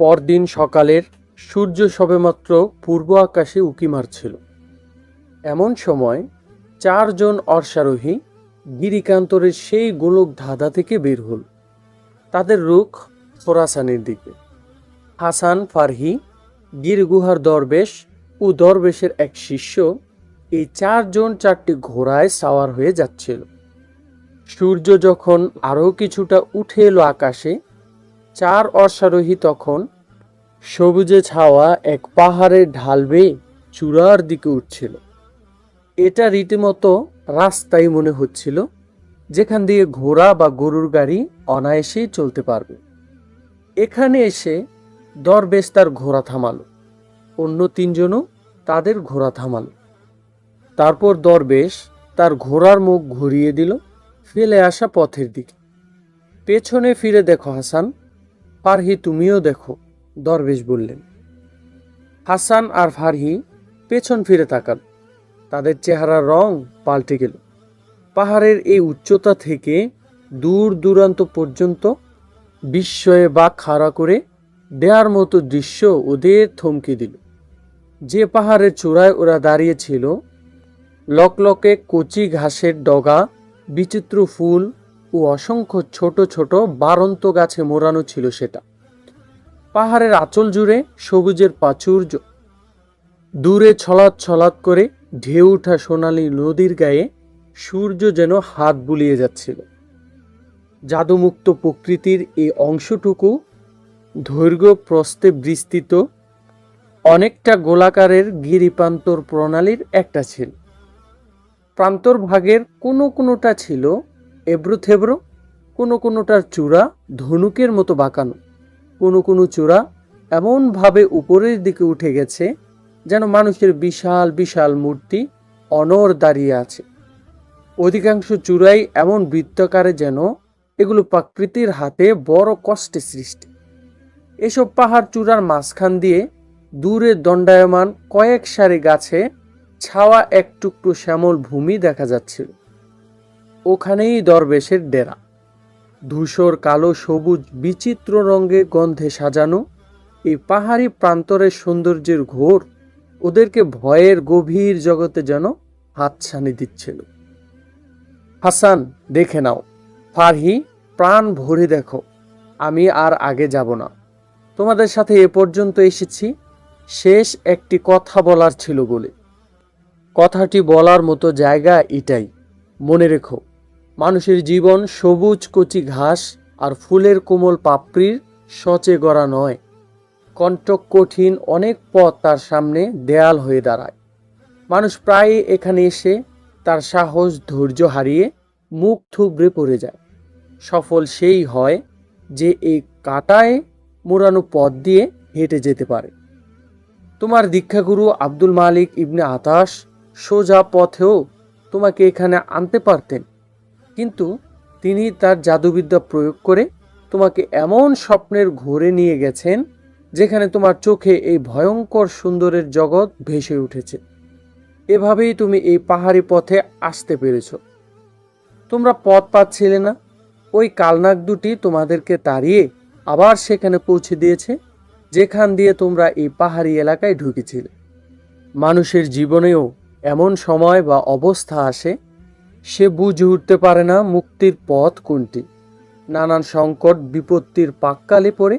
পরদিন সকালের সূর্য সবেমাত্র পূর্ব আকাশে উঁকি মারছিল। এমন সময় 4 জন অশ্বারোহী গিরিকান্তরের সেই গোলক ধাঁধা থেকে বের হল। তাদের রুখ খোরাসানের দিকে। হাসান, ফারহি, গিরগুহার দরবেশ ও দরবেশের এক শিষ্য, এই 4 জন 4টি ঘোড়ায় সাওয়ার হয়ে যাচ্ছিল। সূর্য যখন আরও কিছুটা উঠে এলো আকাশে, 4 অশ্বারোহী তখন সবুজে ছাওয়া এক পাহাড়ের ঢাল বেয়ে চূড়ার দিকে উঠছিল। এটা রীতিমতো রাস্তাই মনে হচ্ছিল, যেখান দিয়ে ঘোড়া বা গরুর গাড়ি অনায়াসেই চলতে পারবে। এখানে এসে দরবেশ তার ঘোড়া থামালো, অন্য 3 জনও তাদের ঘোড়া থামালো। তারপর দরবেশ তার ঘোড়ার মুখ ঘুরিয়ে দিল ফেলে আসা পথের দিকে। পেছনে ফিরে দেখো হাসান, ফারহি তুমিও দেখো, দরবেশ বললেন। হাসান আর ফারহি পেছন ফিরে তাকাল। তাদের চেহারার রং পাল্টে গেল। পাহাড়ের এই উচ্চতা থেকে দূর দূরান্ত পর্যন্ত বিস্ময়ে বাক খাড়া করে দেয়ার মতো দৃশ্য ওদের থমকে দিল। যে পাহাড়ের চূড়ায় ওরা দাঁড়িয়েছিল, লকলকে কচি ঘাসের ডগা, বিচিত্র ফুল ও অসংখ্য ছোট ছোট বাড়ন্ত গাছে মোড়ানো ছিল সেটা। পাহাড়ের আঁচল জুড়ে সবুজের প্রাচুর্য। দূরে ছলাৎ ছলাৎ করে ঢেউ ওঠা সোনালী নদীর গায়ে সূর্য যেন হাত বুলিয়ে যাচ্ছিল। জাদুমুক্ত প্রকৃতির এই অংশটুকু দৈর্ঘ্য প্রস্থে বিস্তৃত অনেকটা গোলাকারের গিরিপ্রান্তর প্রণালীর একটা ছিল। প্রান্তর ভাগের কোনোটা ছিল এবড়ো-থেবড়ো, কোনোটার চূড়া ধনুকের মতো বাঁকানো, কোনো চূড়া এমনভাবে উপরের দিকে উঠে গেছে যেন মানুষের বিশাল বিশাল মূর্তি অনড় দাঁড়িয়ে আছে। অধিকাংশ চূড়াই এমন বৃত্তাকারে যেন এগুলো প্রকৃতির হাতে বড় কষ্টে সৃষ্টি। এসব পাহাড় চূড়ার মাঝখান দিয়ে দূরে দণ্ডায়মান কয়েক সারি গাছে ছাওয়া এক টুকরো শ্যামল ভূমি দেখা যাচ্ছিল। ওখানেই দরবেশের ডেরা। ধূসর কালো সবুজ বিচিত্র রঙে গন্ধে সাজানো এই পাহাড়ি প্রান্তরের সৌন্দর্যের ঘোর ওদেরকে ভয়ের গভীর জগতে যেন হাতছানি দিচ্ছিল। হাসান, দেখে নাও। ফারহি, প্রাণ ভরে দেখো। আমি আর আগে যাব না। তোমাদের সাথে এ পর্যন্ত এসেছি শেষ একটি কথা বলার ছিল বলে। কথাটি বলার মতো জায়গা এটাই। মনে রেখো, মানুষের জীবন সবুজ কচি ঘাস আর ফুলের কোমল পাপড়ির সচে গড়া নয়। কণ্টক কঠিন অনেক পথ তার সামনে দেয়াল হয়ে দাঁড়ায়। মানুষ প্রায়ই এখানে এসে তার সাহস ধৈর্য হারিয়ে মুখ থুবড়ে পড়ে যায়। সফল সেই হয় যে এই কাঁটায় মোড়ানো পথ দিয়ে হেঁটে যেতে পারে। তোমার দীক্ষাগুরু আব্দুল মালিক ইবনে আতাশ সোজা পথেও তোমাকে এখানে আনতে পারতেন, কিন্তু তিনি তার জাদুবিদ্যা প্রয়োগ করে তোমাকে এমন স্বপ্নের ঘোরে নিয়ে গেছেন যেখানে তোমার চোখে এই ভয়ঙ্কর সুন্দরের জগৎ ভেসে উঠেছে। এভাবেই তুমি এই পাহাড়ি পথে আসতে পেরেছ। তোমরা পথ পাচ্ছিলে না, ওই কালনাক দুটি তোমাদেরকে তাড়িয়ে আবার সেখানে পৌঁছে দিয়েছে যেখান দিয়ে তোমরা এই পাহাড়ি এলাকায় ঢুকেছিলে। মানুষের জীবনেও এমন সময় বা অবস্থা আসে, সে বুঝে উঠতে পারে না মুক্তির পথ কোনটি। নানান সংকট বিপত্তির পাক্কালে পড়ে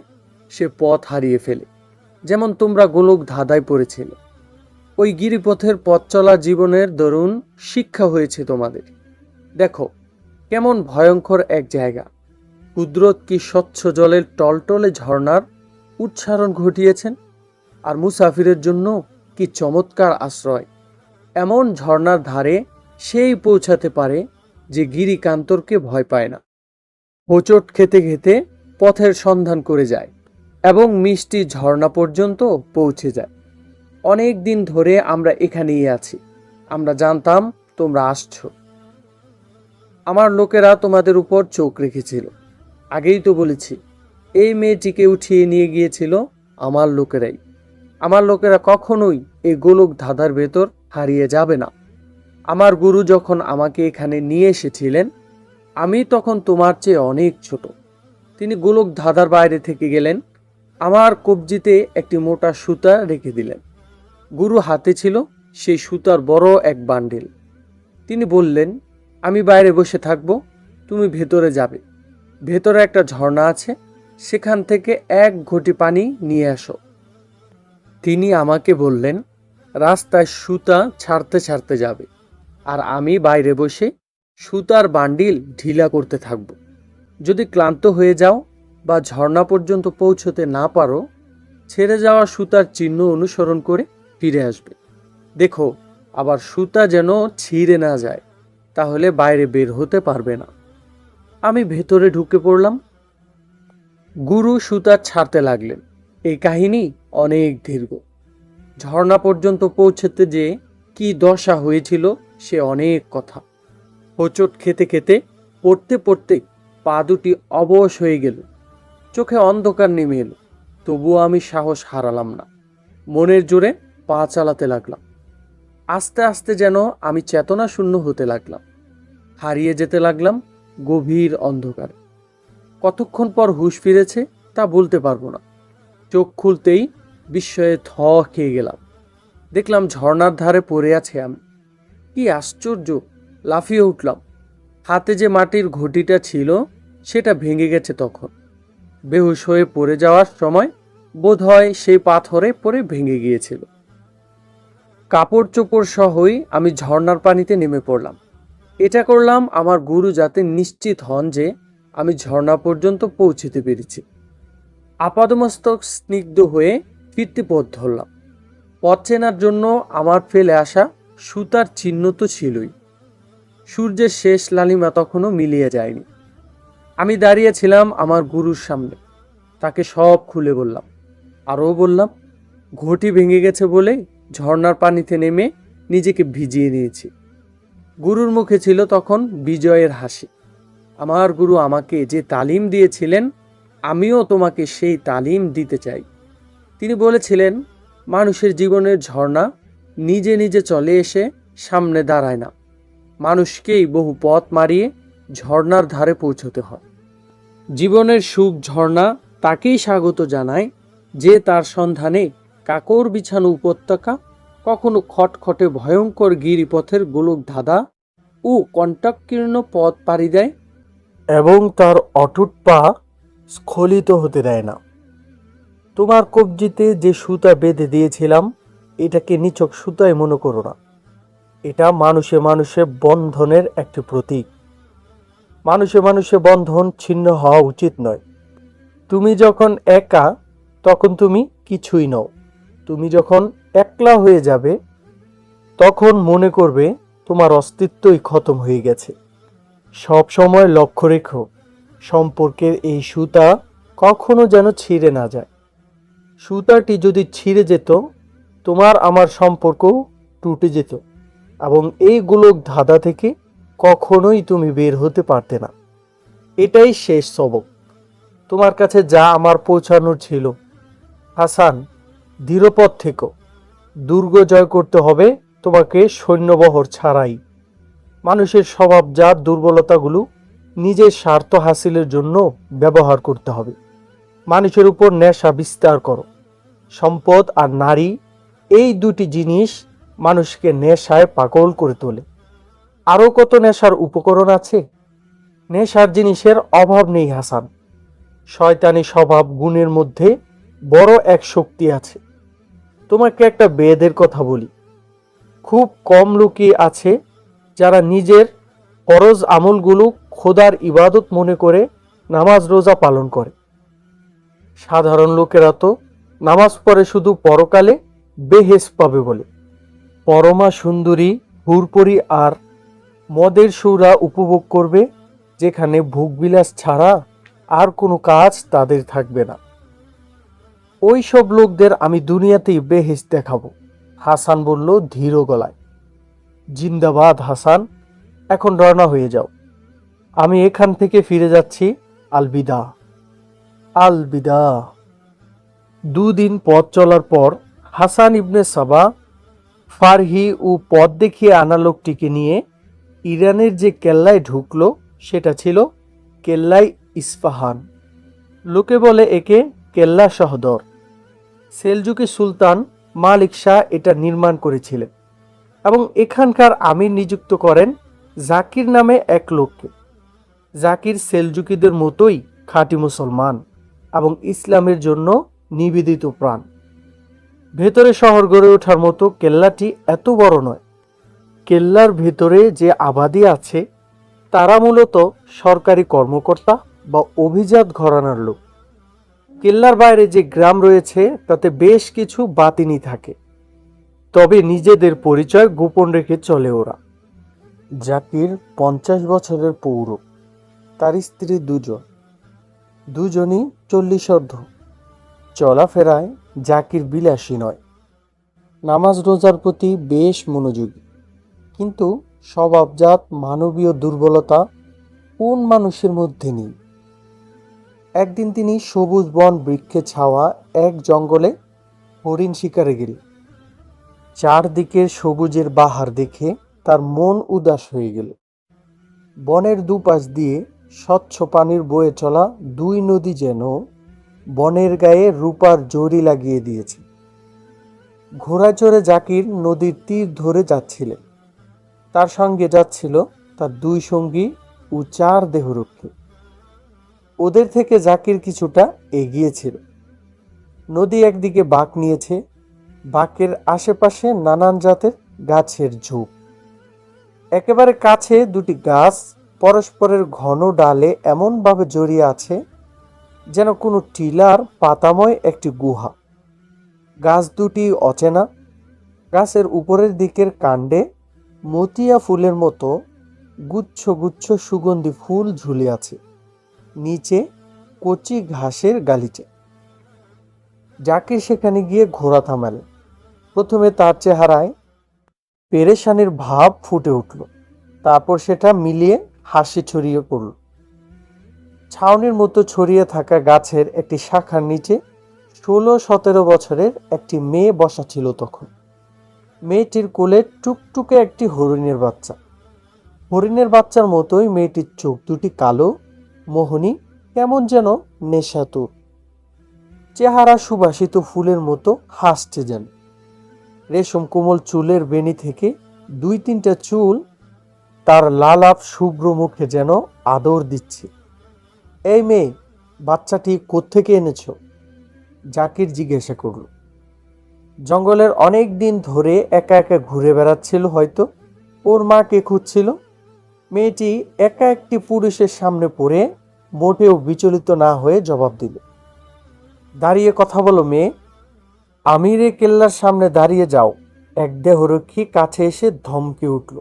সে পথ হারিয়ে ফেলে, যেমন তোমরা গোলক ধাঁধায় পড়েছিলে। ওই গিরিপথের পথ চলা জীবনের দরুন শিক্ষা হয়েছে তোমাদের। দেখো কেমন ভয়ঙ্কর এক জায়গা। কুদরত কি স্বচ্ছ জলের টলটলে ঝর্ণার উচ্চারণ ঘটিয়েছেন, আর মুসাফিরের জন্য কি চমৎকার আশ্রয়। এমন ঝর্ণার ধারে সেই পৌঁছাতে পারে যে গিরিকান্তরকে ভয় পায় না। হোঁচট খেতে খেতে পথের সন্ধান করে যায় এবং মিষ্টি ঝর্ণা পর্যন্ত পৌঁছে যায়। অনেক দিন ধরে আমরা এখানেই আছি। আমরা জানতাম তোমরা আসছো। আমার লোকেরা তোমাদের উপর চোখ রেখেছিল। আগেই তো বলেছি, এই মেয়েটিকে উঠিয়ে নিয়ে গিয়েছিল আমার লোকেরাই। আমার লোকেরা কখনোই এই গোলক ধাঁধার ভেতর হারিয়ে যাবে না। আমার গুরু যখন আমাকে এখানে নিয়ে এসেছিলেন, আমি তখন তোমার চেয়ে অনেক ছোট। তিনি গোলক ধাঁধার বাইরে থেকে গেলেন, আমার কবজিতে একটি মোটা সুতা রেখে দিলেন। গুরু হাতে ছিল সেই সুতার বড় এক বান্ডিল। তিনি বললেন, আমি বাইরে বসে থাকব, তুমি ভেতরে যাবে। ভেতরে একটা ঝর্ণা আছে, সেখান থেকে এক ঘটি পানি নিয়ে আসো। তিনি আমাকে বললেন, রাস্তায় সুতা ছাড়তে ছাড়তে যাবে, আর আমি বাইরে বসে সুতার বান্ডিল ঢিলা করতে থাকব। যদি ক্লান্ত হয়ে যাও বা ঝর্ণা পর্যন্ত পৌঁছতে না পারো, ছেড়ে যাওয়া সুতার চিহ্ন অনুসরণ করে ফিরে আসবে। দেখো, আবার সুতা যেন ছিঁড়ে না যায়, তাহলে বাইরে বের হতে পারবে না। আমি ভেতরে ঢুকে পড়লাম। গুরু সুতা ছাড়তে লাগলেন। এই কাহিনী অনেক দীর্ঘ। ঝর্ণা পর্যন্ত পৌঁছতে যে কি দশা হয়েছিল সে অনেক কথা। হোঁচট খেতে খেতে পড়তে পড়তে পা দুটি অবশ হয়ে গেল, চোখে অন্ধকার নেমে এলো। তবুও আমি সাহস হারালাম না, মনের জোরে পা চালাতে লাগলাম। আস্তে আস্তে যেন আমি চেতনা শূন্য হতে লাগলাম, হারিয়ে যেতে লাগলাম গভীর অন্ধকারে। কতক্ষণ পর হুঁশ ফিরেছে তা বলতে পারবো না। চোখ খুলতেই বিস্ময়ে থ খেয়ে গেলাম। দেখলাম ঝর্ণার ধারে পড়ে আছে আমি। কি আশ্চর্য! লাফিয়ে উঠলাম। হাতে যে মাটির ঘটিটা ছিল সেটা ভেঙে গেছে তখন। বেহুশ হয়ে পড়ে যাওয়ার সময় বোধহয় সেই পাথরে পড়ে ভেঙে গিয়েছিল। কাপড় চোপড় সহই আমি ঝর্ণার পানিতে নেমে পড়লাম। এটা করলাম আমার গুরু যাতে নিশ্চিত হন যে আমি ঝর্ণা পর্যন্ত পৌঁছতে পেরেছি। আপাদমস্তক স্নিগ্ধ হয়ে ফিরতে পথ ধরলাম। পথ চেনার জন্য আমার ফেলে আসা সুতার চিহ্ন তো ছিলই। সূর্যের শেষ লালিমা তখনও মিলিয়ে যায়নি। আমি দাঁড়িয়েছিলাম আমার গুরুর সামনে। তাকে সব খুলে বললাম। আরও বললাম, ঘটি ভেঙে গেছে বলে ঝর্ণার পানিতে নেমে নিজেকে ভিজিয়ে নিয়েছি। গুরুর মুখে ছিল তখন বিজয়ের হাসি। আমার গুরু আমাকে যে তালিম দিয়েছিলেন, আমিও তোমাকে সেই তালিম দিতে চাই। তিনি বলেছিলেন, মানুষের জীবনের ঝর্ণা নিজে নিজে চলে এসে সামনে দাঁড়ায় না, মানুষকেই বহু পথ মারিয়ে ঝর্ণার ধারে পৌঁছতে হয়। জীবনের সুখ ঝর্ণা তাকেই স্বাগত জানায় যে তার সন্ধানে কাকর বিছানো উপত্যকা, কখনো খটখটে ভয়ঙ্কর গিরিপথের গোলক ধাঁধা ও কণ্টকীর্ণ পথ পাড়ি দেয় এবং তার অটুট পা স্খলিত হতে দেয় না। তোমার কবজিতে যে সুতা বেঁধে দিয়েছিলাম, এটাকে নিছক সুতাই মনে করো না। এটা মানুষে মানুষে বন্ধনের একটি প্রতীক। মানুষে মানুষে বন্ধন ছিন্ন হওয়া উচিত নয়। তুমি যখন একা, তখন তুমি কিছুই নও। তুমি যখন একলা হয়ে যাবে, তখন মনে করবে তোমার অস্তিত্বই খতম হয়ে গেছে। সব সময় লক্ষ্য রেখো, সম্পর্কের এই সুতা কখনো যেন ছিঁড়ে না যায়। সুতাটি যদি ছিঁড়ে যেত, তোমার আমার সম্পর্কও টুটে যেত, এবং এই গোলক ধাঁধা থেকে কখনোই তুমি বের হতে পারতে না। এটাই শেষ সবক। তোমার কাছে যা আমার পৌঁছানোর ছিল। হাসান, দৃঢ়পথ থেকো। দুর্গ জয় করতে হবে তোমাকে সৈন্যবহর ছাড়াই। মানুষের স্বভাবজাত দুর্বলতাগুলো নিজের স্বার্থ হাসিলের জন্য ব্যবহার করতে হবে। মানুষের উপর নেশা বিস্তার করো। সম্পদ আর নারী, এই দুটি জিনিস মানুষকে নেশায় পাগল করে তোলে। আরও কত নেশার উপকরণ আছে। নেশার জিনিসের অভাব নেই হাসান। শয়তানি স্বভাব গুণের মধ্যে বড় এক শক্তি আছে। তোমাকে একটা বেদের কথা বলি। খুব কম লোকই আছে যারা নিজের ফরজ আমলগুলো খোদার ইবাদত মনে করে নামাজ রোজা পালন করে। সাধারণ লোকেরা তো নামাজ পড়ে শুধু পরকালে বেহেশ পাবে বলে। পরমা সুন্দরী হুরপরি আর মদের সৌরা উপভোগ করবে, যেখানে ভোগবিলাস ছাড়া আর কোনো কাজ তাদের থাকবে না। ওই সব লোকদের আমি দুনিয়াতেই বেহেশ দেখাবো। হাসান বলল ধীর গলায়। জিন্দাবাদ হাসান, এখন রওনা হয়ে যাও। আমি এখান থেকে ফিরে যাচ্ছি। আলবিদা। আলবিদা। দুদিন পথ চলার পর হাসান ইবনে সাবা ফারহি ও পথ দেখিয়ে আনা লোকটিকে নিয়ে ইরানের যে কেল্লায় ঢুকলো সেটা ছিল কেল্লাই ইস্পাহান। লোকে বলে একে কেল্লা শহদর। সেলজুকি সুলতান মালিক শাহ এটা নির্মাণ করেছিলেন এবং এখানকার আমির নিযুক্ত করেন জাকির নামে এক লোককে। জাকির সেলজুকিদের মতোই খাঁটি মুসলমান এবং ইসলামের জন্য নিবেদিত প্রাণ। ভেতরে শহর গড়ে ওঠার মতো কেল্লাটি এত বড় নয়। কেল্লার ভেতরে যে আবাদি আছে তারা মূলত সরকারি কর্মকর্তা বা অভিজাত ঘরানার লোক। কেল্লার বাইরে যে গ্রাম রয়েছে তাতে বেশ কিছু বাতিনি থাকে, তবে নিজেদের পরিচয় গোপন রেখে চলে ওরা। জাকির 50 বছরের পৌর। তার স্ত্রী দুজনই 40 অর্ধ। চলাফেরায় জাকির বিলাসী নয়, নামাজ রোজার প্রতি বেশ মনোযোগী, কিন্তু স্বভাবজাত মানবীয় দুর্বলতা কোন মানুষের মধ্যে নেই। একদিন তিনি সবুজ বন বৃক্ষে ছাওয়া এক জঙ্গলে হরিণ শিকারে গেলেন। চারদিকের সবুজের বাহার দেখে তার মন উদাস হয়ে গেল। বনের দুপাশ দিয়ে স্বচ্ছ পানির বয়ে চলা দুই নদী যেন বনের গায়ে রূপার জরি লাগিয়ে দিয়েছে। ঘোড়ায় চড়ে জাকির নদীর তীর ধরে যাচ্ছিলেন। তার সঙ্গে যাচ্ছিল তার দুই সঙ্গী ও 4 দেহরক্ষী। ওদের থেকে জাকির কিছুটা এগিয়ে ছিল। নদী একদিকে বাঁক নিয়েছে, বাঁকের আশেপাশে নানান জাতের গাছের ঝোপ। একেবারে কাছে দুটি গাছ পরস্পরের ঘন ডালে এমনভাবে জড়িয়ে আছে যেন কোনো টিলার পাতাময় একটি গুহা। গাছ দুটি অচেনা। গাছের উপরের দিকের কাণ্ডে মতিয়া ফুলের মতো গুচ্ছ গুচ্ছ সুগন্ধি ফুল ঝুলে আছে, নিচে কচি ঘাসের গালিচা। জাকির সেখানে গিয়ে ঘোড়া থামালেন। প্রথমে তার চেহারায় পেরেশানির ভাব ফুটে উঠল, তারপর সেটা মিলিয়ে হাসি ছড়িয়ে পড়ল। ছাউনির মতো ছড়িয়ে থাকা গাছের একটি শাখার নিচে 16-17 বছরের একটি মেয়ে বসা ছিল তখন। মেয়েটির কোলে টুকটুকে একটি হরিণের বাচ্চা। হরিণের বাচ্চার মতোই মেয়েটির চোখ দুটি কালো, মোহনী, কেমন যেন নেশাতুর। চেহারা সুবাসিত ফুলের মতো হাসছে যেন। রেশম কোমল চুলের বেনি থেকে 2-3টা চুল তার লালাপ শুভ্র মুখে যেন আদর দিচ্ছে। এই মেয়ে, বাচ্চাটি কোত্থেকে এনেছো? জাকির জিজ্ঞাসা করল। জঙ্গলের অনেক দিন ধরে একা একা ঘুরে বেড়াচ্ছিল, হয়তো ওর মাকে খুঁজছিল। মেয়েটি একা একটি পুরুষের সামনে পড়ে মোটেও বিচলিত না হয়ে জবাব দিল, দাঁড়িয়ে কথা বলো মেয়ে। আমিরে কেল্লার সামনে দাঁড়িয়ে যাও। এক দেহরক্ষী কাছে এসে ধমকে উঠল।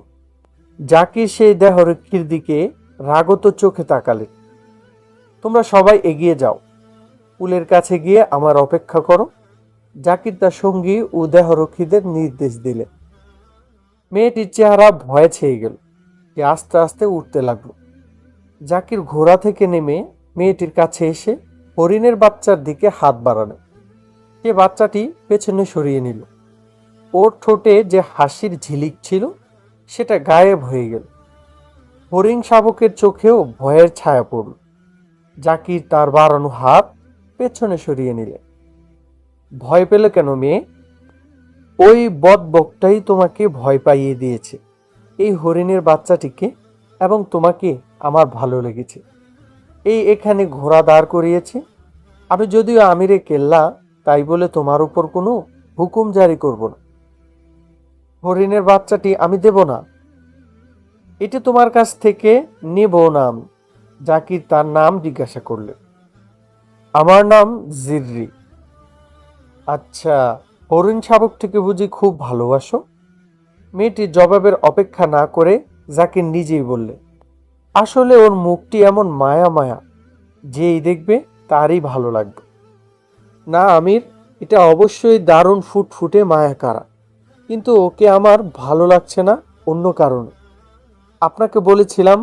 জাকির সেই দেহরক্ষীর দিকে রাগত চোখে তাকালেন। তোমরা সবাই এগিয়ে যাও, পুলের কাছে গিয়ে আমার অপেক্ষা করো। জাকির তার সঙ্গী ও দেহরক্ষীদের নির্দেশ দিলেন। মেয়েটির চেহারা ভয়ে ছেয়ে গেল, যে আস্তে আস্তে উঠতে লাগলো। জাকির ঘোড়া থেকে নেমে মেয়েটির কাছে এসে হরিণের বাচ্চার দিকে হাত বাড়ানো। সে বাচ্চাটি পেছনে সরিয়ে নিল। ওর ঠোঁটে যে হাসির ঝিলিক ছিল সেটা গায়েব হয়ে গেল। হরিণ শাবকের চোখেও ভয়ের ছায়া পড়ল। জাকির তার বাড়ানো হাত পেছনে সরিয়ে নিলেন। ভয় পেলে কেন মেয়ে? ওই বদবকটাই তোমাকে ভয় পাইয়ে দিয়েছে। এই হরিণের বাচ্চাটিকে এবং তোমাকে আমার ভালো লেগেছে, এই এখানে ঘোড়া দাঁড় করিয়েছে। আমি যদিও আমিরে কেল্লা, তাই বলে তোমার উপর কোনো হুকুম জারি করব না। হরিণের বাচ্চাটি আমি দেব না, এটি তোমার কাছ থেকে নেব না আমি। জাকির তার নাম জিজ্ঞাসা করলেন। আমার নাম জিররি। আচ্ছা, হরিণ শাবকটিকে বুঝি খুব ভালোবাসো? মেয়েটির জবাবের অপেক্ষা না করে জাকির নিজেই বললেন, আসলে ওর মুখটি এমন মায়া মায়া, যেই দেখবে তারই ভালো লাগবে। না আমির, এটা অবশ্যই দারুণ ফুটফুটে মায়া কারা, কিন্তু ওকে আমার ভালো লাগছে না অন্য কারণে। আপনাকে বলেছিলাম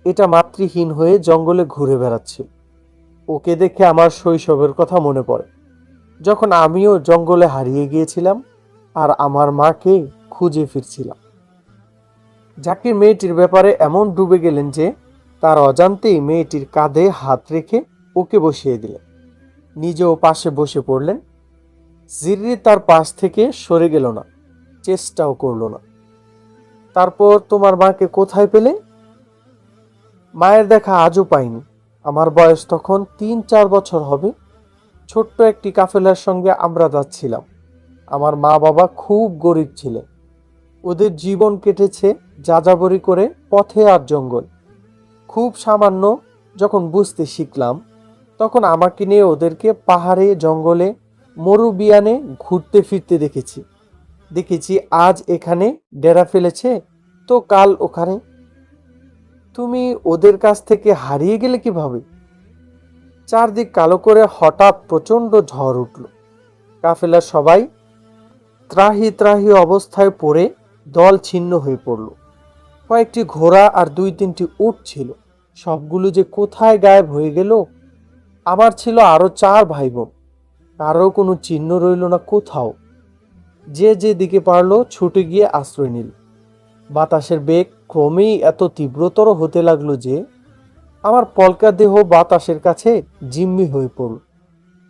এটা মাতৃহীন হয়ে জঙ্গলে ঘুরে বেড়াচ্ছিল। ওকে দেখে আমার শৈশবের কথা মনে পড়ে, যখন আমিও জঙ্গলে হারিয়ে গিয়েছিলাম আর আমার মাকে খুঁজে ফিরছিলাম। জাকির মেয়েটির ব্যাপারে এমন ডুবে গেলেন যে তার অজান্তেই মেয়েটির কাঁধে হাত রেখে ওকে বসিয়ে দিলেন। নিজেও পাশে বসে পড়লেন। জিররি তার পাশ থেকে সরে গেল না, চেষ্টাও করলো না। তারপর তোমার মাকে কোথায় পেলে? মায়ের দেখা আজও পাইনি। আমার বয়স তখন 3-4 বছর হবে। ছোট্ট একটি কাফেলার সঙ্গে আমরা যাচ্ছিলাম। আমার মা বাবা খুব গরিব ছিলেন। ওদের জীবন কেটেছে যাযাবরি করে পথে আর জঙ্গল। খুব সামান্য যখন বুঝতে শিখলাম, তখন আমাকে নিয়ে ওদেরকে পাহাড়ে জঙ্গলে মরুবিয়ানে ঘুরতে ফিরতে দেখেছি আজ এখানে ডেরা ফেলেছে, তো কাল ওখানে। তুমি ওদের কাছ থেকে হারিয়ে গেলে কিভাবে? চারদিক কালো করে হঠাৎ প্রচণ্ড ঝড় উঠল। কাফেলার সবাই ত্রাহি ত্রাহি অবস্থায় পড়ে দল ছিন্ন হয়ে পড়ল। কয়েকটি ঘোড়া আর 2-3টি উট ছিল, সবগুলো যে কোথায় গায়েব হয়ে গেল। আমার ছিল আরো 4 ভাই বোন, কারো কোনো চিহ্ন রইল না কোথাও। যে যেদিকে পারলো ছুটে গিয়ে আশ্রয় নিল। বাতাসের বেগ ক্রমেই এত তীব্রতর হতে লাগলো যে আমার পলকা দেহ বাতাসের কাছে জিম্মি হয়ে পড়ল।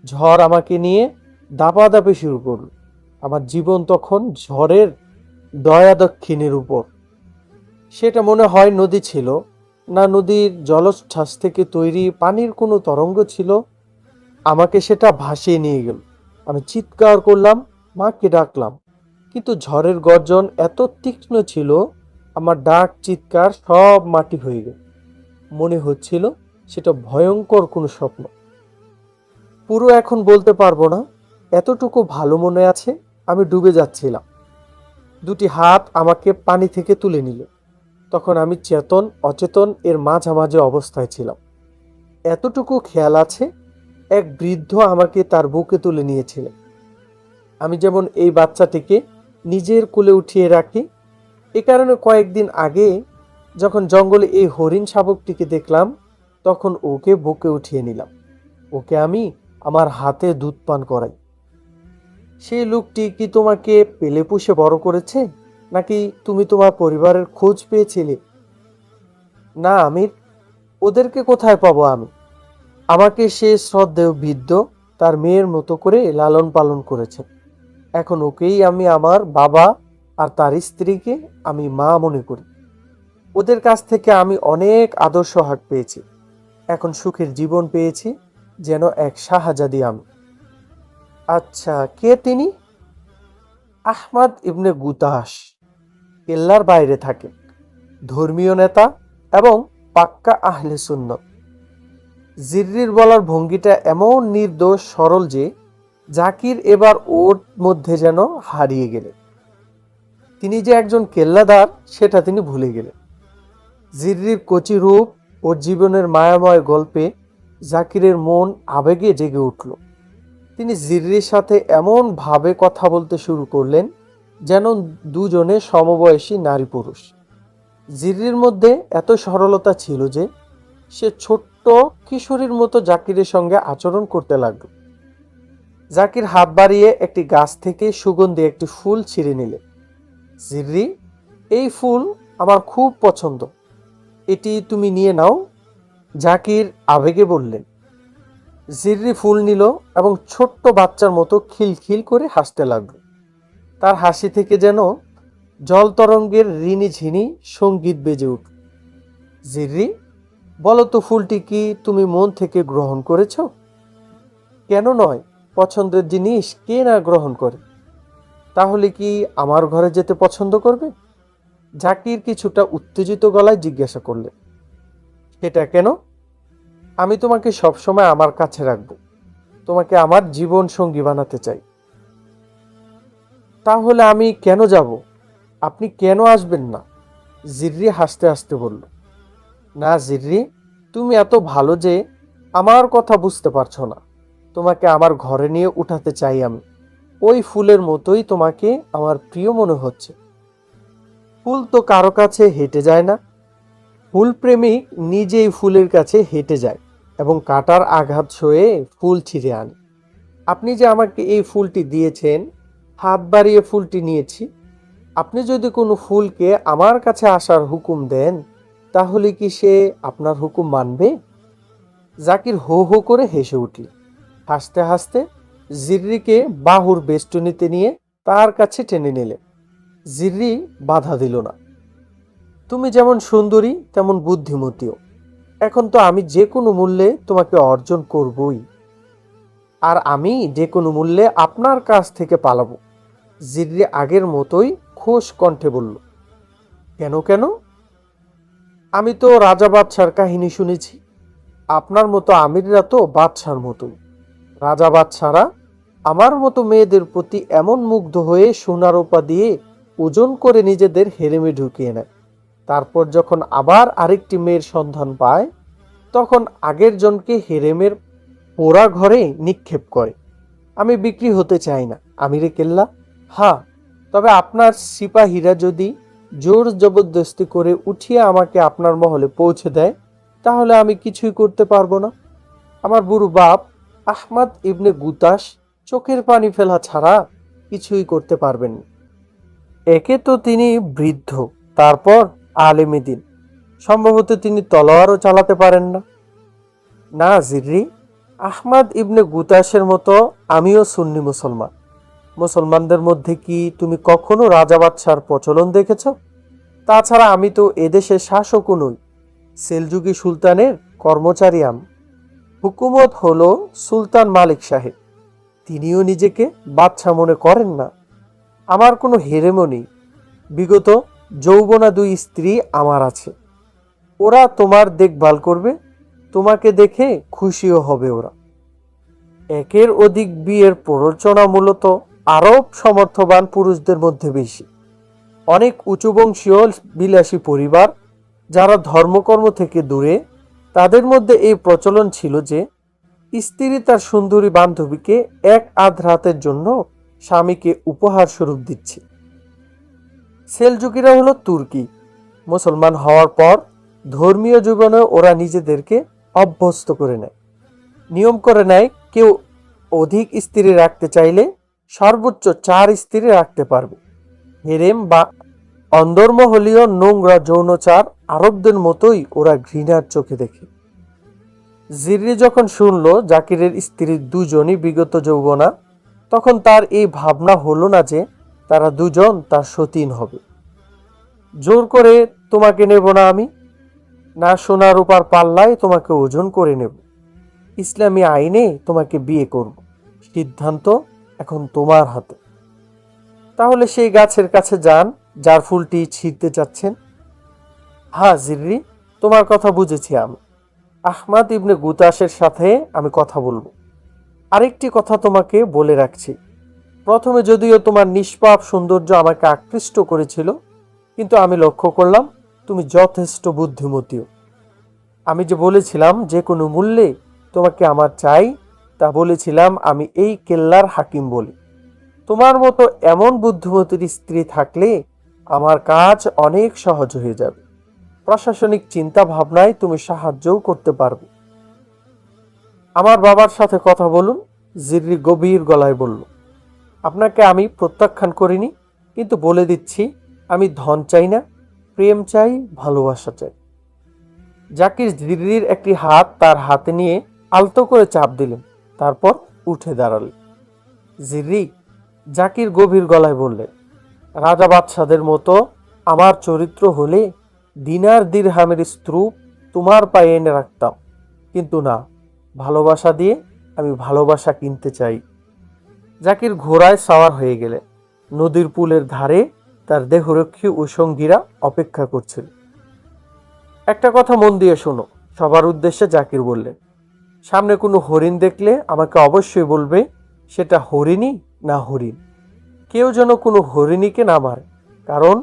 ঝড় আমাকে নিয়ে দাপাদাপি শুরু করল। আমার জীবন তখন ঝড়ের দয়াদক্ষিণের উপর। সেটা মনে হয় নদী ছিল না, নদীর জলোচ্ছ্বাস থেকে তৈরি পানির কোনো তরঙ্গ ছিল। আমাকে সেটা ভাসিয়ে নিয়ে গেল। আমি চিৎকার করলাম, মাকে ডাকলাম, কিন্তু ঝড়ের গর্জন এত তীক্ষ্ণ ছিল, আমার ডাক চিৎকার সব মাটি হয়ে গেল। মনে হচ্ছিল সেটা ভয়ঙ্কর কোনো স্বপ্ন। পুরো এখন বলতে পারবো না, এতটুকু ভালো মনে আছে আমি ডুবে যাচ্ছিলাম। 2টি হাত আমাকে পানি থেকে তুলে নিল। তখন আমি চেতন অচেতন এর মাঝামাঝি অবস্থায় ছিলাম। এতটুকু খেয়াল আছে, এক বৃদ্ধ আমাকে তার বুকে তুলে নিয়েছিলেন। আমি যেমন এই বাচ্চাটিকে নিজের কোলে উঠিয়ে রাখি, এ কারণে কয়েকদিন আগে যখন জঙ্গলে এই হরিণ শাবকটিকে দেখলাম, তখন ওকে বুকে উঠিয়ে নিলাম। ওকে আমি আমার হাতে দুধ পান করাই। সেই লোকটি কি তোমাকে পেলে পুষে বড় করেছে, নাকি তুমি তোমার পরিবারের খোঁজ পেয়েছিলে? না আমির, ওদেরকে কোথায় পাবো আমি? আমাকে সে শ্রদ্ধেয় বৃদ্ধ তার মেয়ের মতো করে লালন পালন করেছে। এখন ওকেই আমি আমার বাবা আর তার স্ত্রীকে আমি মা মনে করি। ওদের কাছ থেকে আমি অনেক আদর্শ হাট পেয়েছি। এখন সুখের জীবন পেয়েছি, যেন এক শাহজাদি আমি। আচ্ছা, কে তিনি? আহমদ ইবনে গুতাস, কেল্লার বাইরে থাকে, ধর্মীয় নেতা এবং পাক্কা আহলে সুন্নত। জিররির বলার ভঙ্গিটা এমন নির্দোষ সরল যে জাকির এবার ওর মধ্যে যেন হারিয়ে গেলেন। তিনি যে একজন কেল্লাদার সেটা তিনি ভুলে গেলেন। জিররির কচি রূপ ওর জীবনের মায়াময় গল্পে জাকিরের মন আবেগে জেগে উঠল। তিনি জিররির সাথে এমন ভাবে কথা বলতে শুরু করলেন যেন দুজনে সমবয়সী নারী পুরুষ। জিররির মধ্যে এত সরলতা ছিল যে সে ছোট্ট কিশোরীর মতো জাকিরের সঙ্গে আচরণ করতে লাগল। জাকির হাত বাড়িয়ে একটি গাছ থেকে সুগন্ধি একটি ফুল ছিঁড়ে নিলে। জিররি, এই ফুল আমার খুব পছন্দ, এটি তুমি নিয়ে নাও, জাকির আবেগে বললেন। জিররি ফুল নিল এবং ছোট্ট বাচ্চার মতো খিলখিল করে হাসতে লাগলো। তার হাসি থেকে যেন জল তরঙ্গের ঋণী ঝিনি সঙ্গীত বেজে উঠল। জিররি, বলো তো, ফুলটি কি তুমি মন থেকে গ্রহণ করেছ? কেন নয়, পছন্দের জিনিস কে না গ্রহণ করে? তাহলে কি আমার ঘরে যেতে পছন্দ করবে? জাকির কিছুটা উত্তেজিত গলায় জিজ্ঞাসা করলেন। সেটা কেন? আমি তোমাকে সবসময় আমার কাছে রাখব, তোমাকে আমার জীবন সঙ্গী বানাতে চাই। তাহলে আমি কেন যাব? আপনি কেন আসবেন না? জিররি হাসতে হাসতে বলল। না জিররি, তুমি এত ভালো যে আমার কথা বুঝতে পারছো না। তোমাকে আমার ঘরে নিয়ে উঠাতে চাই আমি। ওই ফুলের মতোই তোমাকে আমার প্রিয় মনে হচ্ছে। ফুল তো কারো কাছে হেঁটে যায় না। ফুল প্রেমিক নিজেই ফুলের কাছে হেঁটে যায় এবং কাটার আঘাত সয়ে ফুল ছিঁড়ে আনে। আপনি যে আমাকে এই ফুলটি দিয়েছেন, হাত বাড়িয়ে ফুলটি নিয়েছি। আপনি যদি কোনো ফুলকে আমার কাছে আসার হুকুম দেন, তাহলে কি সে আপনার হুকুম মানবে? জাকির হো হো করে হেসে উঠল। হাসতে হাসতে জিররিকে বাহুর বেষ্টনীতে নিয়ে তার কাছে টেনে নিলেন। জিররি বাধা দিল না। তুমি যেমন সুন্দরী তেমন বুদ্ধিমতীও। এখন তো আমি যে কোনো মূল্যে তোমাকে অর্জন করবই, আর আমি যে কোনো মূল্যে আপনার কাছ থেকে পালাবো। জিররি আগের মতোই খোশ কণ্ঠে বলল, কেন কেন? আমি তো রাজা বাদশার কাহিনী শুনেছি। আপনার মতো আমিররা তো বাদশার মতোই। রাজা বাদশারা আমার মতো মেয়েদের প্রতি এমন মুগ্ধ হয়ে সোনা রূপা দিয়ে ওজন করে নিজেদের হেরেমে ঢুকিয়ে নেয়। তারপর যখন আবার আরেকটি মেয়ের সন্ধান পায়, তখন আগের জনকে হেরেমের পোড়া ঘরে নিক্ষেপ করে। আমি বিক্রি হতে চাই না আমিরে কেল্লা। হ্যাঁ, তবে আপনার সিপাহীরা যদি জোর জবরদস্তি করে উঠিয়ে আমাকে আপনার মহলে পৌঁছে দেয়, তাহলে আমি কিছুই করতে পারবো না। আমার বুড়ো বাপ আহমদ ইবনে গুতাস চোখের পানি ফেলা ছাড়া কিছুই করতে পারবেন না। একে তো তিনি বৃদ্ধ, তারপর আলেমে দিন, সম্ভবত তিনি তলোয়ারও চালাতে পারেন না। না জিররি, আহমদ ইবনে গুতাসের মতো আমিও সুন্নি মুসলমান। মুসলমানদের মধ্যে কি তুমি কখনো রাজা বাদশার প্রচলন দেখেছ? তাছাড়া আমি তো এদেশের শাসকও নই, সেলজুকি সুলতানের কর্মচারী আমি। হুকুমত হলো সুলতান মালিক সাহেব, তিনিও নিজেকে বাদশা মনে করেন না। আমার কোনো হেরেমও নেই। বিগত যৌবনা 2 স্ত্রী আমার আছে। ওরা তোমার দেখভাল করবে, তোমাকে দেখে খুশিও হবে ওরা। একের অধিক বিয়ের প্ররোচনা মূলত আরব সমর্থবান পুরুষদের মধ্যে বেশি। অনেক উঁচুবংশীয় বিলাসী পরিবার যারা ধর্মকর্ম থেকে দূরে, তাদের মধ্যে এই প্রচলন ছিল যে স্ত্রী তার সুন্দরী বান্ধবীকে এক আধ রাতের জন্য স্বামীকে উপহার স্বরূপ দিচ্ছে। সেলজুকিরা হলো তুর্কি। মুসলমান হওয়ার পর ধর্মীয় জীবনে ওরা নিজেদেরকে অভ্যস্ত করে নেয়, নিয়ম করে নেয় কেউ অধিক স্ত্রী রাখতে চাইলে সর্বোচ্চ 4 স্ত্রী রাখতে পারবে। হেরেম বা অন্দরমহলীয় নোংরা যৌনচার আরবদের মতোই ওরা ঘৃণার চোখে দেখে। জিররি যখন শুনল জাকিরের স্ত্রী দুজনই বিগত যৌবনা, তখন তার এই ভাবনা হলো না যে তারা দুজন তার সতীন হবে। জোর করে তোমাকে নেব না আমি, না সোনা রূপার পাল্লায় তোমাকে ওজন করে নেব। ইসলামী আইনে তোমাকে বিয়ে করব, সিদ্ধান্ত এখন তোমার হাতে। তাহলে সেই গাছের কাছে যান যার ফুলটি ছিঁড়তে চাচ্ছেন। হ্যাঁ জিররি, তোমার কথা বুঝেছি আমি। আহমদ ইবনে গুতাসের সাথে আমি কথা বলবো। আরেকটি কথা তোমাকে বলে রাখছি। প্রথমে যদিও তোমার নিষ্পাপ সৌন্দর্য আমাকে আকৃষ্ট করেছিল, কিন্তু আমি লক্ষ্য করলাম তুমি যথেষ্ট বুদ্ধিমতীও। আমি যে বলেছিলাম যে কোনো মূল্যে তোমাকে আমার চাই, তা বলেছিলাম আমি এই কেল্লার হাকিম বলি। তোমার মতো এমন বুদ্ধিমতীর স্ত্রী থাকলে আমার কাজ অনেক সহজ হয়ে যাবে। প্রশাসনিক চিন্তা ভাবনায় তুমি সাহায্যও করতে পারবে। আমার বাবার সাথে কথা বলুন, জিররি গভীর গলায় বলল। আপনাকে আমি প্রত্যাখ্যান করিনি, কিন্তু বলে দিচ্ছি আমি ধন চাই না, প্রেম চাই, ভালোবাসা চাই। জাকির জিররির একটি হাত তার হাতে নিয়ে আলতো করে চাপ দিলেন, তারপর উঠে দাঁড়ালেন। জিররি, জাকির গভীর গলায় বললেন, রাজা বাদশাদের মতো আমার চরিত্র হলে দিনার দিরহামের স্তূপ তোমার পায়ে এনে রাখতাম, কিন্তু না, ভালোবাসা দিয়ে আমি ভালোবাসা কিনতে চাই। জাকির ঘোড়ায় সাওয়ার হয়ে গেলেন। নদীর পুলের ধারে তার দেহরক্ষী ও সঙ্গীরা অপেক্ষা করছিল। একটা কথা মন দিয়ে শোনো, সবার উদ্দেশ্যে জাকির বললেন। সামনে কোনো হরিণ দেখলে আমাকে অবশ্যই বলবে সেটা হরিণী না হরিণ। কেউ যেন কোনো হরিণীকে না মারে, কারণ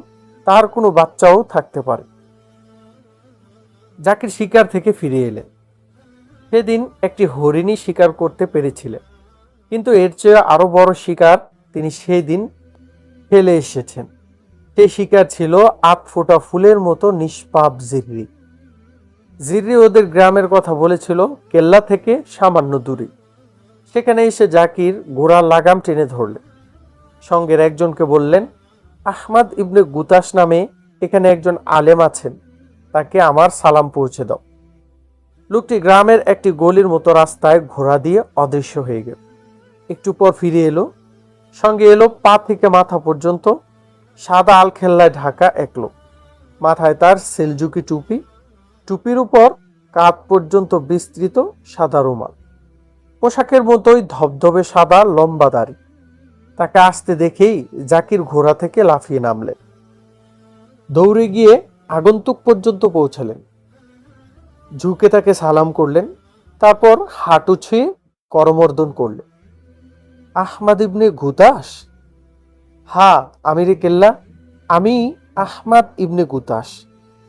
তার কোনো বাচ্চাও থাকতে পারে। জাকির শিকার থেকে ফিরে এলেন। সেদিন একটি হরিণী শিকার করতে পেরেছিলেন, কিন্তু এর চেয়ে আরো বড় শিকার তিনি সেই দিন ফেলে এসেছেন। সেই শিকার ছিল আধফোঁটা ফুলের মতো নিষ্পাপ জিররি। জিররি ওদের গ্রামের কথা বলেছিল কেল্লা থেকে সামান্য দূরে। সেখানে এসে জাকির ঘোড়ার লাগাম টেনে ধরলেন। সঙ্গের একজনকে বললেন, আহমদ ইবনে গুতাস নামে এখানে একজন আলেম আছেন, তাকে আমার সালাম পৌঁছে দাও। লোকটি গ্রামের একটি গলির মতো রাস্তায় ঘোড়া দিয়ে অদৃশ্য হয়ে গেল। একটু পর ফিরে এলো, সঙ্গে এলো পা থেকে মাথা পর্যন্ত সাদা আলখেল্লায় ঢাকা এক লোক। মাথায় তার সেলজুকি টুপি, টুপির উপর কাঁধ পর্যন্ত বিস্তৃত সাদা রুমাল, পোশাকের মতোই ধবধবে সাদা লম্বা দাড়ি। তাকে আসতে দেখেই জাকির ঘোড়া থেকে লাফিয়ে নামলেন, দৌড়ে গিয়ে আগন্তুক পর্যন্ত পৌঁছালেন, ঝুঁকে তাকে সালাম করলেন, তারপর হাঁটু ছুঁয়ে করমর্দন করলেন। আহমাদ ইবনে গুতাস? হা আমিরে কেল্লা, আমি আহমাদ ইবনে গুতাস।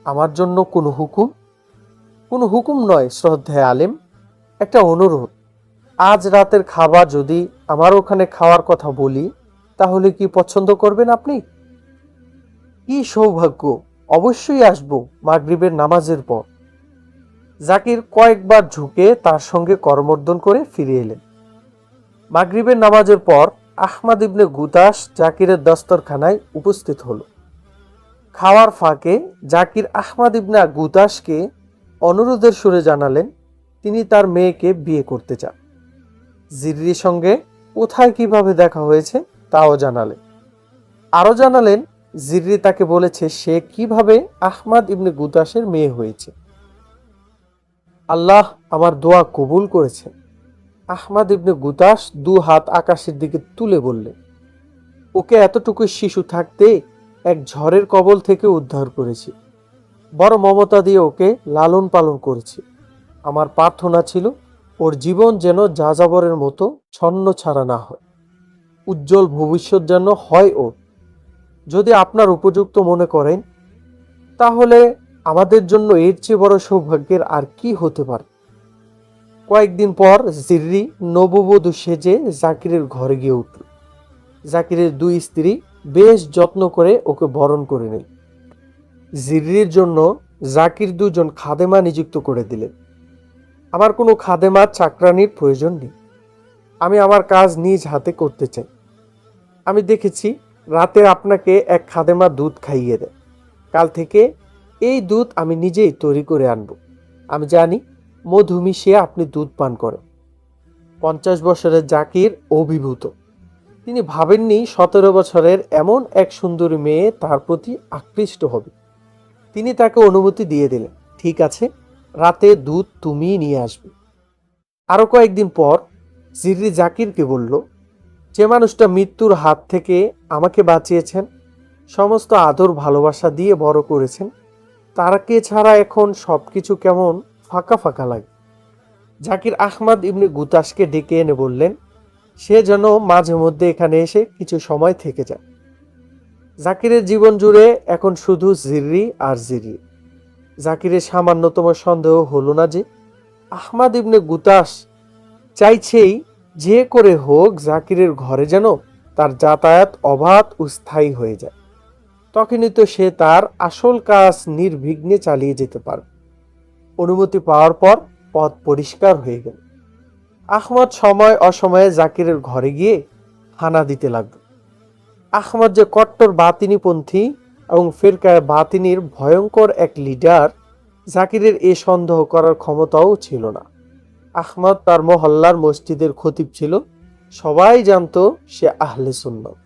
আমার জন্য কোনো হুকুম? কোনো হুকুম নয় শ্রদ্ধেয় আলেম, একটা অনুরোধ। আজ রাতের খাবার যদি আমার ওখানে খাওয়ার কথা বলি, তাহলে কি পছন্দ করবেন আপনি? কি সৌভাগ্য! অবশ্যই আসবো মাগরিবের নামাজের পর। জাকির কয়েকবার ঝুঁকে তার সঙ্গে করমর্দন করে ফিরে এলেন। মাগরিবের নামাজের পর আহমাদ ইবনে গুতাস জাকিরের দস্তরখানায় উপস্থিত হলো। খাওয়ার ফাঁকে জাকির আহমাদ ইবনে গুতাসকে অনুরোধের সুরে জানালেন তিনি তার মেয়েকে বিয়ে করতে চান। জিররির সঙ্গে কোথায় কিভাবে দেখা হয়েছে তাও জানালেন। আরও জানালেন জিররি তাকে বলেছে সে কিভাবে আহমাদ ইবনে গুতাসের মেয়ে হয়েছে। আল্লাহ আমার দোয়া কবুল করেছেন। আহমাদ ইবনে গুতাস দু হাত আকাশের দিকে তুলে বললেন, ওকে এতটুকু শিশু থাকতে এক ঝড়ের কবল থেকে উদ্ধার করেছি। বড় মমতা দিয়ে ওকে লালন পালন করেছি। আমার প্রার্থনা ছিল ওর জীবন যেন যাযাবরের মতো ছন্ন ছাড়া না হয়, উজ্জ্বল ভবিষ্যৎ যেন হয় ওর। যদি আপনার উপযুক্ত মনে করেন, তাহলে আমাদের জন্য এর চেয়ে বড় সৌভাগ্যের আর কি হতে পারে। কয়েকদিন পর জিররি নববধূ সেজে জাকিরের ঘরে গিয়ে উঠল। জাকিরের দুই স্ত্রী বেশ যত্ন করে ওকে বরণ করে নিল। জিররির জন্য জাকির দুজন খাদেমা নিযুক্ত করে দিলেন। আমার কোনো খাদেমা চাকরানির প্রয়োজন নেই, আমি আমার কাজ নিজ হাতে করতে চাই। আমি দেখেছি রাতে আপনাকে এক খাদেমা দুধ খাইয়ে দেয়। কাল থেকে এই দুধ আমি নিজেই তৈরি করে আনব। আমি জানি মধু মিশিয়ে আপনি দুধ পান করেন। 50 বছরের জাকির অভিভূত। তিনি ভাবেননি 17 বছরের এমন এক সুন্দরী মেয়ে তার প্রতি আকৃষ্ট হবে। তিনি তাকে অনুমতি দিয়ে দিলেন, ঠিক আছে, রাতে দুধ তুমিই নিয়ে আসবে। আরও কয়েকদিন পর জিররি জাকিরকে বলল, যে মানুষটা মৃত্যুর হাত থেকে আমাকে বাঁচিয়েছেন, সমস্ত আদর ভালোবাসা দিয়ে বড় করেছেন, তারাকে ছাড়া এখন সবকিছু কেমন ফাঁকা ফাঁকা লাগে। জাকির আহমাদ ইবনে গুতাসকে ডেকে এনে বললেন সে যেন মাঝে মধ্যে এখানে এসে কিছু সময় থেকে যায়। জাকিরের জীবন জুড়ে এখন শুধু জিররি আর জিররি। জাকিরের সামান্যতম সন্দেহ হলো না যে আহমাদ ইবনে গুতাস চাইছেই যে করে হোক জাকিরের ঘরে যেন তার যাতায়াত অবাধ ও স্থায়ী হয়ে যায়। তখনই তো সে তার আসল কাজ নির্বিঘ্নে চালিয়ে যেতে পারবে। অনুমতি পাওয়ার পর পথ পরিষ্কার হয়ে গেল। আহমদ সময় অসময়ে জাকিরের ঘরে গিয়ে হানা দিতে লাগল। আহমদ যে কট্টর বাতিনিপন্থী এবং ফিরকায়ে বাতিনির ভয়ঙ্কর এক লিডার, জাকিরের এ সন্দেহ করার ক্ষমতাও ছিল না। আহমদ তার মহল্লার মসজিদের খতিব ছিল, সবাই জানতো সে আহলে সুন্নাত।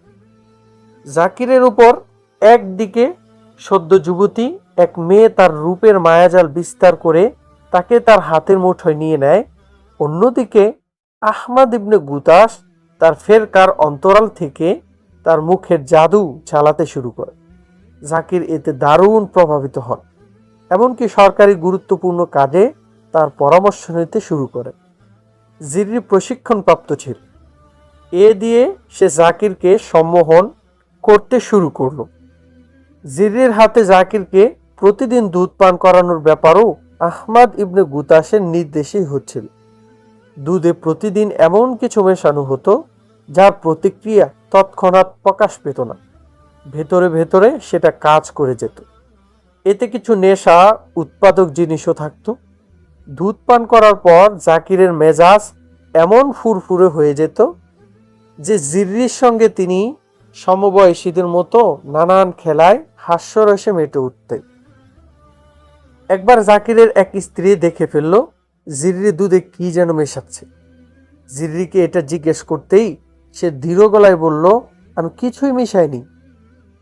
জাকিরের উপর একদিকে সদ্য যুবতী এক মেয়ে তার রূপের মায়াজাল বিস্তার করে তাকে তার হাতের মুঠোয় নিয়ে নেয়, অন্যদিকে আহমাদ ইবনে গুতাস তার ফেরকার অন্তরাল থেকে তার মুখের জাদু চালাতে শুরু করে। জাকির এতে দারুণ প্রভাবিত হন, এমনকি সরকারি গুরুত্বপূর্ণ কাজে তার পরামর্শ নিতে শুরু করে। জিররি প্রশিক্ষণপ্রাপ্ত ছিল, এ দিয়ে সে জাকিরকে সম্মোহন করতে শুরু করল। জিররির হাতে জাকিরকে প্রতিদিন দুধ পান করানোর ব্যাপারও আহমাদ ইবনে গুতাসের নির্দেশেই হচ্ছিল। দুধে প্রতিদিন এমন কিছু মেশানো হতো যার প্রতিক্রিয়া তৎক্ষণাৎ প্রকাশ পেত না, ভেতরে ভেতরে সেটা কাজ করে যেত। এতে কিছু নেশা উৎপাদক জিনিসও থাকতো। দুধ পান করার পর জাকিরের মেজাজ এমন ফুরফুরে হয়ে যেত যে জিররির সঙ্গে তিনি সমবয়সীদের মতো নানান খেলায় হাস্যরসে মেতে উঠতেন। একবার জাকিরের এক স্ত্রী দেখে ফেলল জিররি দুধে কি যেন মেশাচ্ছে। জিররিকে এটা জিজ্ঞেস করতেই সে দৃঢ় গলায় বলল, আমি কিছুই মিশাইনি।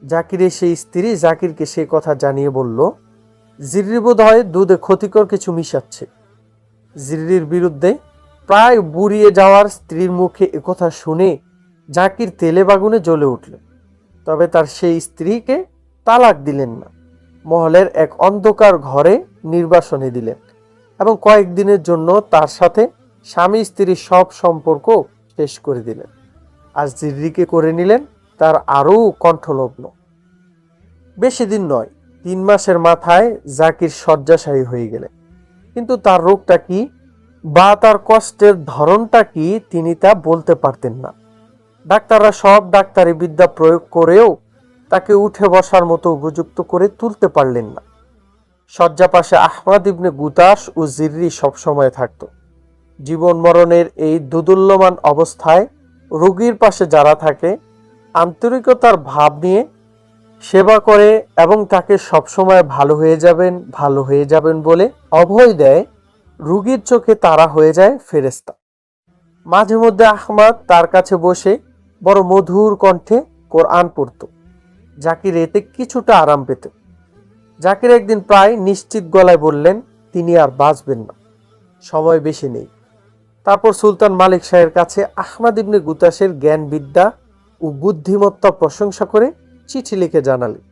জাকিরের সেই স্ত্রী জাকিরকে সে কথা জানিয়ে বলল, জিররি বোধ হয় দুধে ক্ষতিকর কিছু মিশাচ্ছে। জিররির বিরুদ্ধে প্রায় বুড়িয়ে যাওয়ার স্ত্রীর মুখে একথা শুনে জাকির তেলে বাগুনে জ্বলে উঠল। তবে তার সেই স্ত্রীকে তালাক দিলেন না, মহলের এক অন্ধকার ঘরে নির্বাসনে দিলেন এবং কয়েকদিনের জন্য তার সাথে স্বামী স্ত্রীর সব সম্পর্ক শেষ করে দিলেন। আজ জিররিকে করে নিলেন তার আরও কণ্ঠলগ্ন। বেশি দিন নয়, 3 মাসের মাথায় জাকির শয্যাশায়ী হয়ে গেলেন। কিন্তু তার রোগটা কি বা তার কষ্টের ধরনটা কি তিনি তা বলতে পারতেন না। ডাক্তাররা সব ডাক্তারি বিদ্যা প্রয়োগ করেও তাকে উঠে বসার মতো উপযুক্ত করে তুলতে পারলেন না। শয্যা পাশে আহমাদ ইবনে গুতাস ও জিররি সবসময় থাকত। জীবন মরণের এই দোদুল্যমান অবস্থায় রোগীর পাশে যারা থাকে আন্তরিকতার ভাব নিয়ে সেবা করে এবং তাকে সবসময় ভালো হয়ে যাবেন বলে অভয় দেয়, রোগীর চোখে তারা হয়ে যায় ফেরেশতা। মাঝে মধ্যে আহমাদ তার কাছে বসে বড় মধুর কণ্ঠে কোরআন পড়ত। জাকির এতে কিছুটা আরাম পেত। জাকির একদিন প্রায় নিশ্চিত গলায় বললেন তিনি আর বাঁচবেন না, সময় বেশি নেই। তারপর সুলতান মালিক শাহের কাছে আহমাদ ইবনে গুতাসের জ্ঞান বিদ্যা ও বুদ্ধিমত্তা প্রশংসা করে চিঠি লিখে জানালেন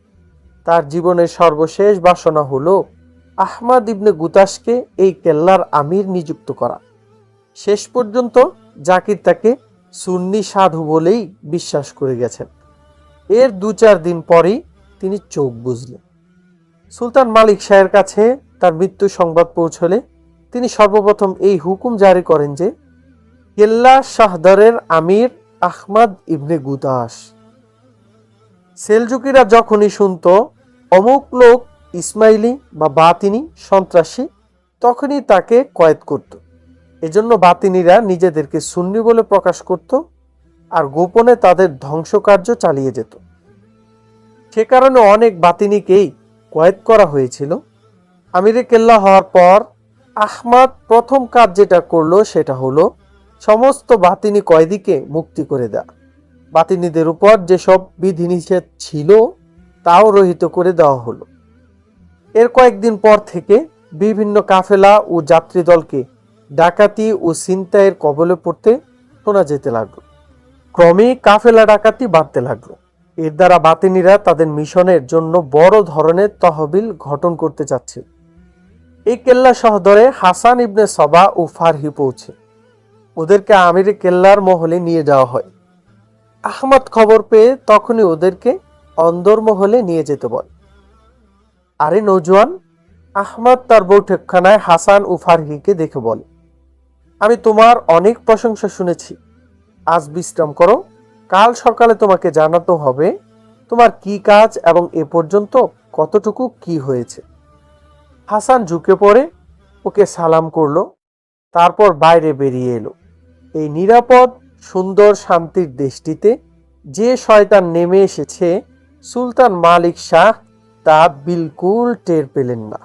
তার জীবনের সর্বশেষ বাসনা হলো আহমাদ ইবনে গুতাসকে এই কেল্লার আমির নিযুক্ত করা। শেষ পর্যন্ত জাকির তাকে সুন্নি সাধু বলেই বিশ্বাস করে গেছেন। এর 2-4 দিন পরেই তিনি চোখ বুঝলেন। সুলতান মালিক শাহের কাছে তার মৃত্যু সংবাদ পৌঁছলে তিনি সর্বপ্রথম এই হুকুম জারি করেন যে কেল্লা শাহদরের আমির আহমাদ ইবনে গুতাস। সেলজুকিরা যখনই শুনত অমুক লোক ইসমাইলি বা বাতিনি সন্ত্রাসী, তখনই তাকে কয়েদ করত। এজন্য বাতিনিরা নিজেদেরকে সুন্নি বলে প্রকাশ করত আর গোপনে তাদের ধ্বংসকার্য চালিয়ে যেত। সে কারণে অনেক বাতিনিকেই কয়েদ করা হয়েছিল। আমিরে কেল্লা হওয়ার পর আহমাদ প্রথম কাজ যেটা করলো সেটা হলো সমস্ত বাতিনি কয়েদিকে মুক্তি করে দেয়া। বাতিনিদের উপর যেসব বিধিনিষেধ ছিল তাও রহিত করে দেওয়া হলো। এর কয়েকদিন পর থেকে বিভিন্ন কাফেলা ও যাত্রী দলকে ডাকাতি ও ছিনতাইয়ের কবলে পড়তে শোনা যেতে লাগলো। ক্রমে কাফেলা ডাকাতি বাড়তে লাগলো। এর দ্বারা বাতিনিরা তাদের মিশনের জন্য বড় ধরনের তহবিল গঠন করতে চাচ্ছিল। এই কেল্লা শহরে হাসান ইবনে সবা ও ফারহি পৌঁছে ওদেরকে আমিরে কেল্লার মহলে নিয়ে যাওয়া হয়। আহমদ খবর পেয়ে তখনই ওদেরকে অন্দরমহলে নিয়ে যেতে বলে। আরে নৌজওয়ান, আহমদ তার বৈঠকখানায় হাসান ও ফারহিকে দেখে বলে, আমি তোমার অনেক প্রশংসা শুনেছি, আজ বিশ্রাম করো, কাল সকালে তোমাকে জানাতে হবে তোমার কি কাজ এবং এ পর্যন্ত কতটুকু কি হয়েছে। হাসান ঝুঁকে পড়ে ওকে সালাম করলো, তারপর বাইরে বেরিয়ে এলো। এই নিরাপদ সুন্দর শান্তির দেশটিতে যে শয়তান নেমে এসেছে সুলতান মালিক শাহ তা বিলকুল টের পেলেন না।